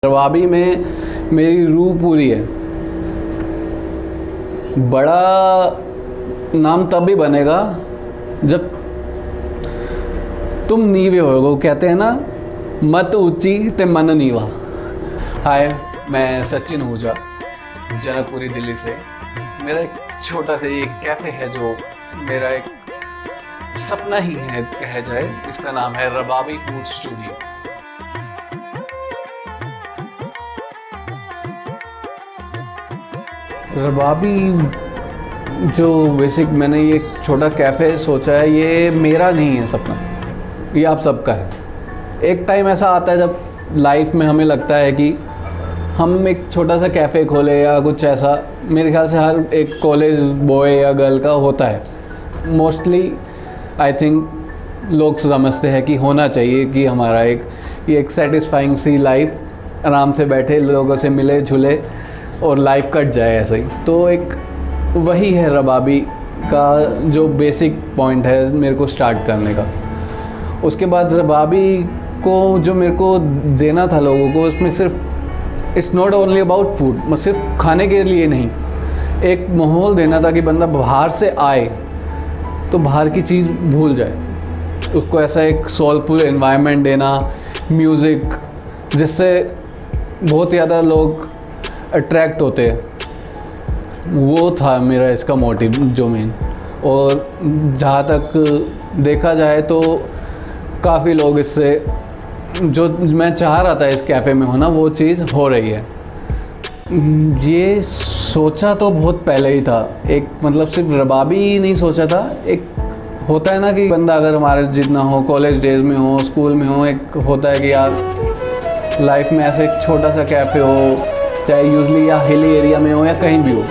रवाबी में मेरी रूह पूरी है। बड़ा नाम तब भी बनेगा जब तुम नीवे होगो। कहते हैं ना, मत ऊंची ते मन नीवा। हाय, मैं सचिन आहूजा, जनकपुरी दिल्ली से। मेरा एक छोटा सा ये कैफ़े है जो मेरा एक सपना ही है कहा जाए। इसका नाम है रबाबी फूड स्टूडियो। रबाबी जो बेसिक मैंने ये छोटा कैफ़े सोचा है, ये मेरा नहीं है सपना, ये आप सबका है। एक टाइम ऐसा आता है जब लाइफ में हमें लगता है कि हम एक छोटा सा कैफ़े खोले या कुछ ऐसा। मेरे ख्याल से हर एक कॉलेज बॉय या गर्ल का होता है। मोस्टली आई थिंक लोग समझते हैं कि होना चाहिए कि हमारा एक सेटिस्फाइंग सी लाइफ, आराम से बैठे लोगों से मिले जुले और लाइफ कट जाए ऐसे ही। तो एक वही है रबाबी का जो बेसिक पॉइंट है मेरे को स्टार्ट करने का। उसके बाद रबाबी को जो मेरे को देना था लोगों को, उसमें सिर्फ it's not only about food, सिर्फ खाने के लिए नहीं, एक माहौल देना था कि बंदा बाहर से आए तो बाहर की चीज़ भूल जाए। उसको ऐसा एक सोलफुल एनवायरनमेंट देना, म्यूज़िक जिससे बहुत ज़्यादा लोग अट्रैक्ट होते हैं, वो था मेरा इसका मोटिव जो मेन। और जहाँ तक देखा जाए तो काफ़ी लोग इससे, जो मैं चाह रहा था इस कैफ़े में होना, वो चीज़ हो रही है। ये सोचा तो बहुत पहले ही था, एक मतलब सिर्फ रबाबी ही नहीं सोचा था। एक होता है ना कि बंदा अगर हमारे जितना हो, कॉलेज डेज में हो, स्कूल में हो, एक होता है कि यार लाइफ में ऐसे एक छोटा सा कैफ़े हो, चाहे यूजली या हिली एरिया में हो या कहीं भी हो,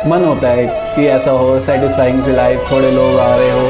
मन होता है कि ऐसा हो, सेटिस्फाइंग सी लाइफ, थोड़े लोग आ रहे हो।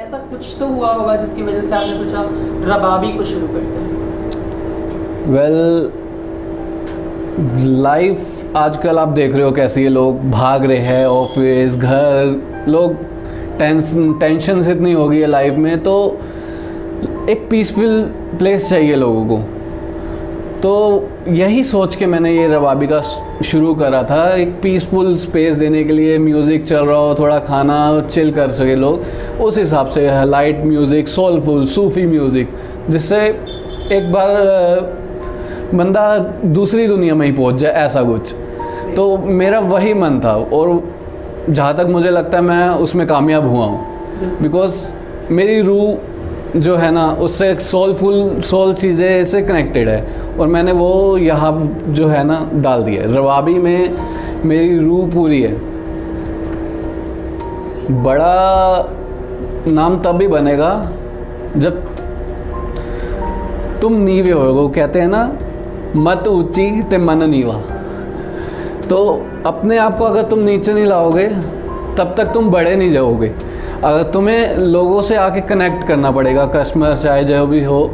ऐसा कुछ तो हुआ होगा जिसकी वजह से आपने सोचा रबाबी को शुरू करते हैं। वेल, लाइफ आजकल आप देख रहे हो कैसी है, लोग भाग रहे हैं, ऑफिस, घर, लोग टेंशन से इतनी हो गई है लाइफ में। तो एक पीसफुल प्लेस चाहिए लोगों को। तो यही सोच के मैंने ये रबाबी का शुरू करा था, एक पीसफुल स्पेस देने के लिए। म्यूज़िक चल रहा हो, थोड़ा खाना चिल कर सके लोग, उस हिसाब से लाइट म्यूज़िक, सोलफुल सूफ़ी म्यूज़िक, जिससे एक बार बंदा दूसरी दुनिया में ही पहुंच जाए, ऐसा कुछ। तो मेरा वही मन था और जहाँ तक मुझे लगता है मैं उसमें कामयाब हुआ हूँ। बिकॉज़ मेरी रूह जो है ना, उससे सोल चीज़ें से कनेक्टेड है और मैंने वो यहाँ जो है ना डाल दिया। रबाबी में मेरी रूह पूरी है। बड़ा नाम तब भी बनेगा जब तुम नीवे होगो। कहते हैं ना, मत ऊंची ते मन नीवा। तो अपने आप को अगर तुम नीचे नहीं लाओगे तब तक तुम बड़े नहीं जाओगे। अगर तुम्हें लोगों से आके कनेक्ट करना पड़ेगा, कस्टमर चाहे जो भी हो,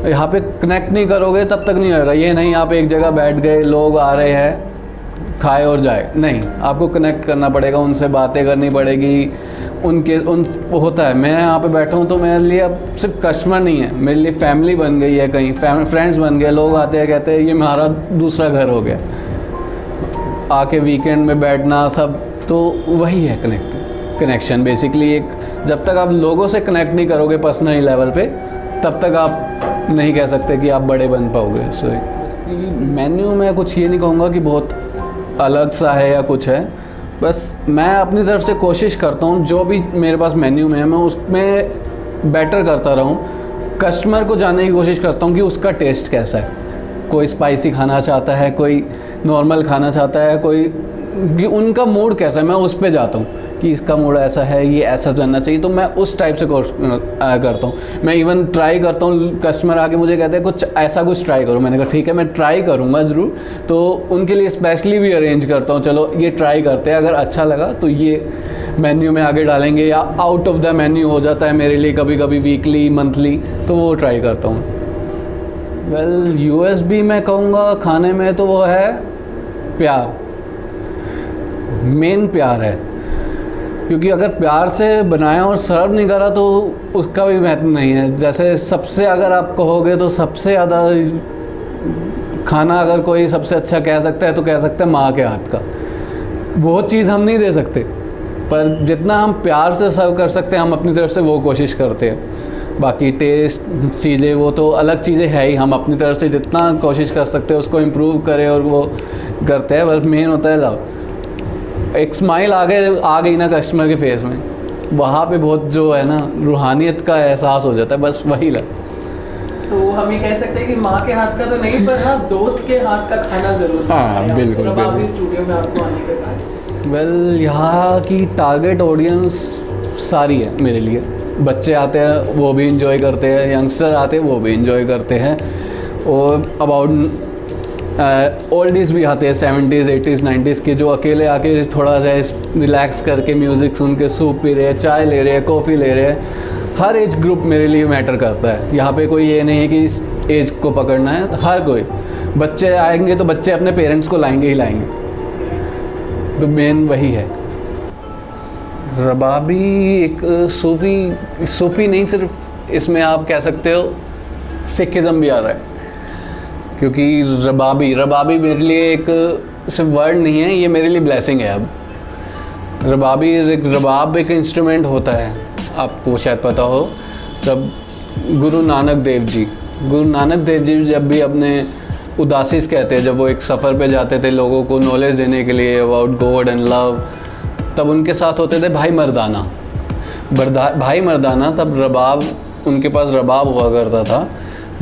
यहाँ पे कनेक्ट नहीं करोगे तब तक नहीं होगा। ये नहीं आप एक जगह बैठ गए, लोग आ रहे हैं, खाए और जाए, नहीं, आपको कनेक्ट करना पड़ेगा, उनसे बातें करनी पड़ेगी। होता है, मैं यहाँ पे बैठा हूँ तो मेरे लिए अब सिर्फ कस्टमर नहीं है, मेरे लिए फैमिली बन गई है, कहीं फ्रेंड्स बन गए। लोग आते हैं, कहते हैं ये हमारा दूसरा घर हो गया। आके वीकेंड में बैठना सब, तो वही है कनेक्शन बेसिकली। एक जब तक आप लोगों से कनेक्ट नहीं करोगे पर्सनल लेवल पे, तब तक आप नहीं कह सकते कि आप बड़े बन पाओगे। सो मेन्यू में कुछ ये नहीं कहूँगा कि बहुत अलग सा है या कुछ है, बस मैं अपनी तरफ से कोशिश करता हूँ जो भी मेरे पास मेन्यू में है मैं उसमें बेटर करता रहूँ। कस्टमर को जानने की कोशिश करता हूँ कि उसका टेस्ट कैसा है। कोई स्पाइसी खाना चाहता है, कोई नॉर्मल खाना चाहता है, कोई उनका मूड कैसा है, मैं उस पे जाता हूँ कि इसका मूड ऐसा है, ये ऐसा जानना चाहिए, तो मैं उस टाइप से करता हूँ। मैं इवन ट्राई करता हूँ, कस्टमर आके मुझे कहते हैं कुछ ऐसा कुछ ट्राई करो, मैंने कहा ठीक है मैं ट्राई करूँगा ज़रूर। तो उनके लिए स्पेशली भी अरेंज करता हूँ, चलो ये ट्राई करते हैं, अगर अच्छा लगा तो ये मेन्यू में आगे डालेंगे, या आउट ऑफ द मेन्यू हो जाता है मेरे लिए कभी कभी वीकली मंथली, तो वो ट्राई करता हूँ। वेल यूएसबी मैं कहूँगा खाने में तो वो है प्यार, मेन प्यार है। क्योंकि अगर प्यार से बनाया और सर्व नहीं करा तो उसका भी महत्व नहीं है। जैसे सबसे अगर आप कहोगे तो सबसे ज़्यादा खाना अगर कोई सबसे अच्छा कह सकता है तो कह सकते हैं माँ के हाथ का। वो चीज़ हम नहीं दे सकते, पर जितना हम प्यार से सर्व कर सकते हैं हम अपनी तरफ से वो कोशिश करते हैं। बाकी टेस्ट चीज़ें वो तो अलग चीज़ें है ही, हम अपनी तरफ से जितना कोशिश कर सकते हैं उसको इम्प्रूव करें और वो करते हैं। बस मेन होता है लव। एक स्माइल आ गई ना कस्टमर के फेस में, वहाँ पे बहुत जो है ना रूहानियत का एहसास हो जाता है, बस वही लग। तो हम ये कह सकते हैं कि माँ के हाथ का तो नहीं, पर हाँ दोस्त के हाथ का खाना जरूर। हाँ बिल्कुल बिल्कुल। स्टूडियो में आपको आने के बाद वेल यहाँ की टारगेट ऑडियंस सारी है मेरे लिए। बच्चे आते हैं वो भी इंजॉय करते हैं, यंगस्टर आते हैं वो भी इंजॉय करते हैं, और अबाउट ओल्डीज़ भी आते हैं 70s 80s 90s के, जो अकेले आके थोड़ा सा रिलैक्स करके म्यूज़िक सुन के सूप पी रहे हैं, चाय ले रहे हैं, कॉफ़ी ले रहे हैं। हर एज ग्रुप मेरे लिए मैटर करता है। यहाँ पे कोई ये नहीं है कि इस एज को पकड़ना है, हर कोई। बच्चे आएंगे तो बच्चे अपने पेरेंट्स को लाएंगे ही लाएंगे, तो मेन वही है। रबाबी एक सूफ़ी नहीं, सिर्फ इसमें आप कह सकते हो सिखिज़म भी आ रहा है। क्योंकि रबाबी मेरे लिए एक सिर्फ वर्ड नहीं है, ये मेरे लिए ब्लेसिंग है। अब रबाब एक इंस्ट्रूमेंट होता है, आपको शायद पता हो। तब गुरु नानक देव जी जब भी अपने उदासीस कहते हैं, जब वो एक सफ़र पे जाते थे लोगों को नॉलेज देने के लिए अबाउट गॉड एंड लव, तब उनके साथ होते थे भाई मर्दाना। तब रबाब, उनके पास रबाब हुआ करता था।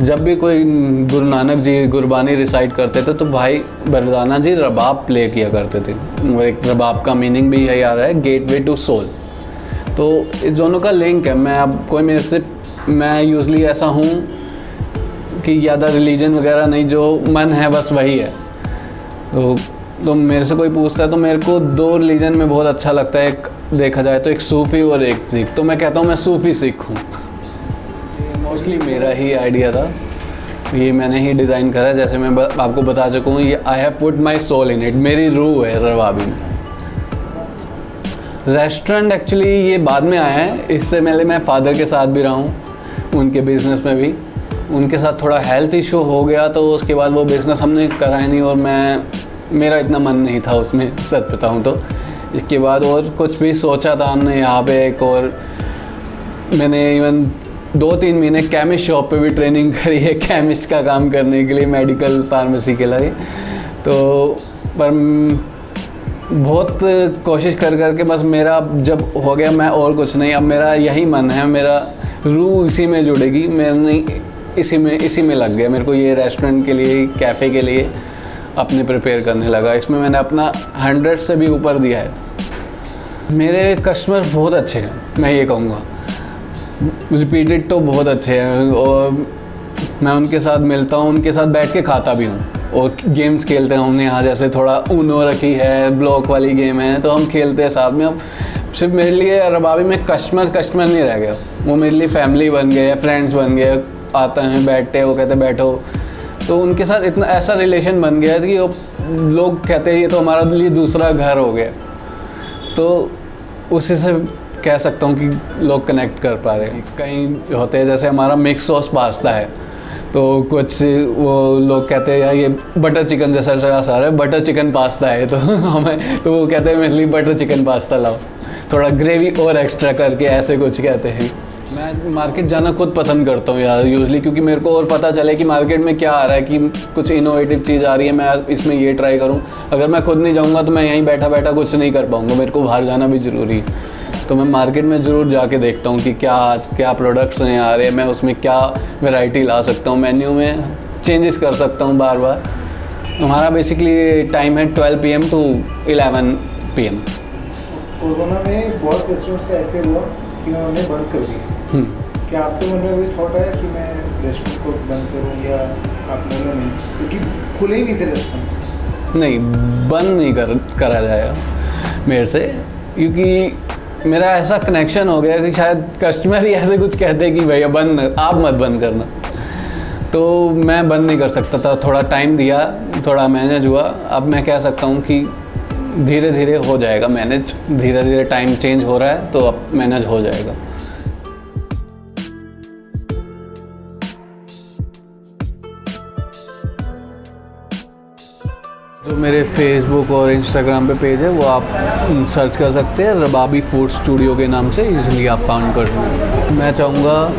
जब भी कोई गुरु नानक जी गुरबानी रिसाइट करते थे तो भाई मर्दाना जी रबाब प्ले किया करते थे। और एक रबाब का मीनिंग भी यही आ रहा है, गेटवे टू सोल। तो इस दोनों का लिंक है। मैं यूजली ऐसा हूँ कि ज़्यादा रिलीजन वगैरह नहीं, जो मन है बस वही है। तो मेरे से कोई पूछता है तो मेरे को दो रिलीजन में बहुत अच्छा लगता है, एक देखा जाए तो एक सूफ़ी और एक सिख। तो मैं कहता हूँ मैं सूफ़ी सिख हूँ। ये मोस्टली मेरा ही आइडिया था, ये मैंने ही डिज़ाइन करा। जैसे मैं आपको बता चुका हूँ, ये I have put my soul in it, मेरी रूह है रबाबी में। रेस्टोरेंट एक्चुअली ये बाद में आया है, इससे पहले मैं फ़ादर के साथ भी रहा हूँ, उनके बिज़नेस में भी। उनके साथ थोड़ा हेल्थ इशू हो गया तो उसके बाद वो बिज़नेस हमने कराया नहीं, और मेरा इतना मन नहीं था उसमें, सच बताऊँ तो। इसके बाद और कुछ भी सोचा था हमने यहाँ पे एक, और मैंने इवन 2-3 महीने केमिस्ट शॉप पे भी ट्रेनिंग करी है, केमिस्ट का काम करने के लिए, मेडिकल फार्मेसी के लिए। तो पर बहुत कोशिश करके बस मेरा जब हो गया, मैं और कुछ नहीं, अब मेरा यही मन है, मेरा रूह इसी में जुड़ेगी, मैंने इसी में लग गया। मेरे को ये रेस्टोरेंट के लिए, कैफ़े के लिए अपने प्रिपेयर करने लगा। इसमें मैंने अपना 100 से भी ऊपर दिया है। मेरे कस्टमर बहुत अच्छे हैं, मैं ये कहूँगा। रिपीटेड तो बहुत अच्छे हैं, और मैं उनके साथ मिलता हूँ, उनके साथ बैठ के खाता भी हूँ, और गेम्स खेलते हैं। हमने यहाँ जैसे थोड़ा ऊनो रखी है, ब्लॉक वाली गेम है, तो हम खेलते हैं साथ में। अब सिर्फ मेरे लिए रबाबी में कस्टमर नहीं रह गया, वो मेरे लिए फैमिली बन गए, फ्रेंड्स बन गए। आते हैं, बैठते हैं, वो कहते हैं बैठो, तो उनके साथ इतना ऐसा रिलेशन बन गया है कि लोग कहते हैं ये तो हमारे लिए दूसरा घर हो गया। तो उसी से कह सकता हूँ कि लोग कनेक्ट कर पा रहे हैं। कहीं होते हैं जैसे हमारा मिक्स सॉस पास्ता है, तो कुछ वो लोग कहते हैं यार ये बटर चिकन जैसा सारा है, बटर चिकन पास्ता है, तो हमें तो वो कहते हैं मेरे लिए बटर चिकन पास्ता लाओ, थोड़ा ग्रेवी और एक्स्ट्रा करके, ऐसे कुछ कहते हैं। मैं मार्केट जाना खुद पसंद करता हूँ यार यूजली, क्योंकि मेरे को और पता चले कि मार्केट में क्या आ रहा है, कि कुछ इनोवेटिव चीज़ आ रही है, मैं इसमें ये ट्राई करूँ। अगर मैं खुद नहीं जाऊँगा तो मैं यहीं बैठा बैठा कुछ नहीं कर पाऊँगा, मेरे को बाहर जाना भी ज़रूरी है। तो मैं मार्केट में ज़रूर जाके देखता हूँ कि क्या प्रोडक्ट्स नए आ रहे हैं, मैं उसमें क्या वैरायटी ला सकता हूँ, मेन्यू में चेंजेस कर सकता हूँ बार बार। हमारा बेसिकली टाइम है 12 PM to 11 PM। कोरोना में बहुत रेस्टोरेंट्स ऐसे हुआ कि उन्होंने बंद कर दिए। क्या आपके मन में भी थॉट आया कि मैं रेस्टोरेंट को बंद करूँ, या आप बोला नहीं क्योंकि खुले ही नहीं थे रेस्टोरेंट? नहीं, बंद नहीं करा जाएगा मेरे से, क्योंकि मेरा ऐसा कनेक्शन हो गया कि शायद कस्टमर ही ऐसे कुछ कहते हैं कि भैया आप मत बंद करना, तो मैं बंद नहीं कर सकता था। थोड़ा टाइम दिया, थोड़ा मैनेज हुआ। अब मैं कह सकता हूँ कि धीरे धीरे हो जाएगा मैनेज, धीरे धीरे टाइम चेंज हो रहा है, तो अब मैनेज हो जाएगा। जो मेरे फेसबुक और इंस्टाग्राम पे पेज है वो आप सर्च कर सकते हैं, रबाबी फूड स्टूडियो के नाम से इजीली आप फाउंड कर सकते। मैं चाहूँगा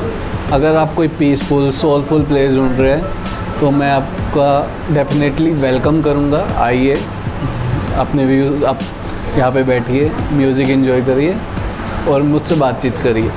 अगर आप कोई पीसफुल सोलफुल प्लेस ढूंढ रहे हैं तो मैं आपका डेफिनेटली वेलकम करूँगा। आइए, अपने व्यूज़ आप यहाँ पे बैठिए, म्यूज़िक एंजॉय करिए और मुझसे बातचीत करिए।